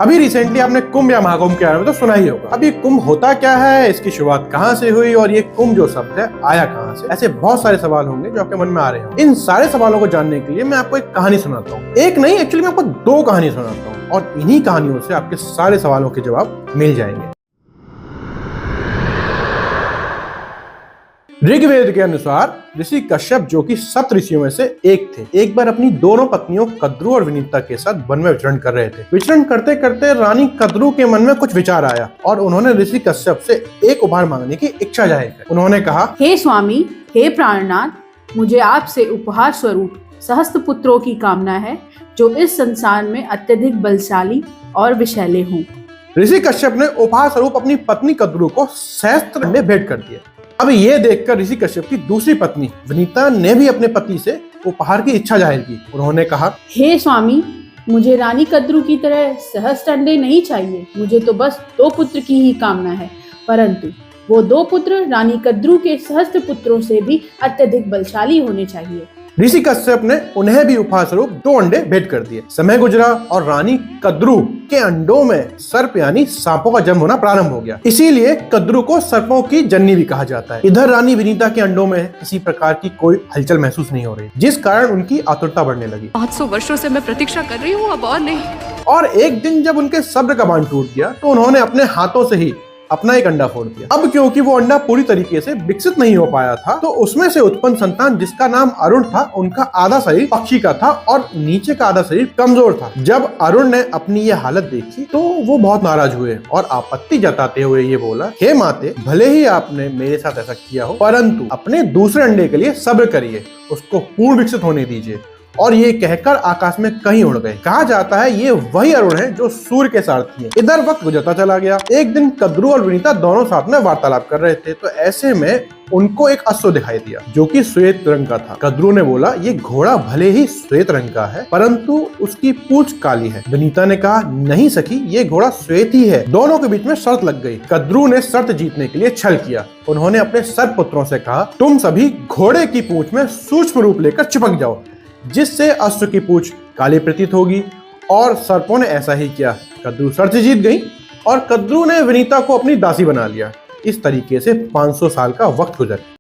अभी रिसेंटली आपने कुंभ या महाकुंभ के बारे में तो सुना ही होगा। अब ये कुंभ होता क्या है, इसकी शुरुआत कहाँ से हुई और ये कुंभ जो शब्द है आया कहाँ से? ऐसे बहुत सारे सवाल होंगे जो आपके मन में आ रहे होंगे। इन सारे सवालों को जानने के लिए मैं आपको एक कहानी सुनाता हूँ। एक नहीं, एक्चुअली मैं आपको दो कहानी सुनाता हूँ और इन्हीं कहानियों से आपके सारे सवालों के जवाब मिल जाएंगे। ऋग्वेद के अनुसार ऋषि कश्यप, जो कि सप्त ऋषियों में से एक थे, एक बार अपनी दोनों पत्नियों कद्रू और विनीता के साथ वन में विचरण कर रहे थे। विचरण करते करते रानी कद्रू के मन में कुछ विचार आया और उन्होंने ऋषि कश्यप से एक उपहार मांगने की इच्छा जाहिर की। उन्होंने कहा, हे स्वामी, हे प्राणनाथ, मुझे आपसे उपहार स्वरूप सहस्त्र पुत्रों की कामना है, जो इस संसार में अत्यधिक बलशाली और विशैले हों। ऋषि कश्यप ने उपहार स्वरूप अपनी पत्नी कद्रू को सहस्त्र अंडे भेंट कर दिए। अब ये देखकर ऋषि कश्यप की दूसरी पत्नी विनीता ने भी अपने पति से उपहार की इच्छा जाहिर की। उन्होंने कहा, हे स्वामी, मुझे रानी कद्रू की तरह सहस्त्र अंडे नहीं चाहिए, मुझे तो बस 2 पुत्र की ही कामना है, परंतु वो 2 पुत्र रानी कद्रू के सहस्त्र पुत्रों से भी अत्यधिक बलशाली होने चाहिए। ऋषि कश्यप ने उन्हें भी उपहार स्वरूप 2 अंडे भेंट कर दिए। समय गुजरा और रानी कद्रू के अंडों में सर्प यानी सांपों का जन्म होना प्रारंभ हो गया। इसीलिए कद्रू को सर्पों की जननी भी कहा जाता है। इधर रानी विनीता के अंडों में किसी प्रकार की कोई हलचल महसूस नहीं हो रही, जिस कारण उनकी आतुरता बढ़ने लगी। 500 वर्षों से मैं प्रतीक्षा कर रही हूँ, अब और नहीं। और एक दिन जब उनके सब्र का बांध टूट गया तो उन्होंने अपने हाथों से ही अपना एक अंडा फोड़ दिया। अब क्योंकि वो अंडा पूरी तरीके से विकसित नहीं हो पाया था, तो उसमें से उत्पन्न संतान, जिसका नाम अरुण था, उनका आधा शरीर पक्षी का था और नीचे का आधा शरीर कमजोर था। जब अरुण ने अपनी ये हालत देखी तो वो बहुत नाराज हुए और आपत्ति जताते हुए ये बोला, हे माते, भले ही आपने मेरे साथ ऐसा किया हो, परंतु अपने दूसरे अंडे के लिए सब्र करिए, उसको पूर्ण विकसित होने दीजिए। और ये कहकर आकाश में कहीं उड़ गए। कहा जाता है ये वही अरुण है जो सूर्य के सारथी है। इधर वक्त गुजरता चला गया। एक दिन कद्रू और विनीता दोनों साथ में वार्तालाप कर रहे थे, तो ऐसे में उनको एक अश्व दिखाई दिया जो कि श्वेत रंग का था। कद्रू ने बोला, ये घोड़ा भले ही श्वेत रंग का है, परंतु उसकी पूंछ काली है। विनीता ने कहा, नहीं सखी, ये घोड़ा श्वेत ही है। दोनों के बीच में शर्त लग गई। कद्रू ने शर्त जीतने के लिए छल किया। उन्होंने अपने सर्प पुत्रों से कहा, तुम सभी घोड़े की पूंछ में सूक्ष्म रूप लेकर चिपक जाओ, जिससे अश्व की पूंछ काली प्रतीत होगी। और सर्पों ने ऐसा ही किया। कद्रू शर्त जीत गई और कद्रू ने विनीता को अपनी दासी बना लिया। इस तरीके से 500 साल का वक्त गुजर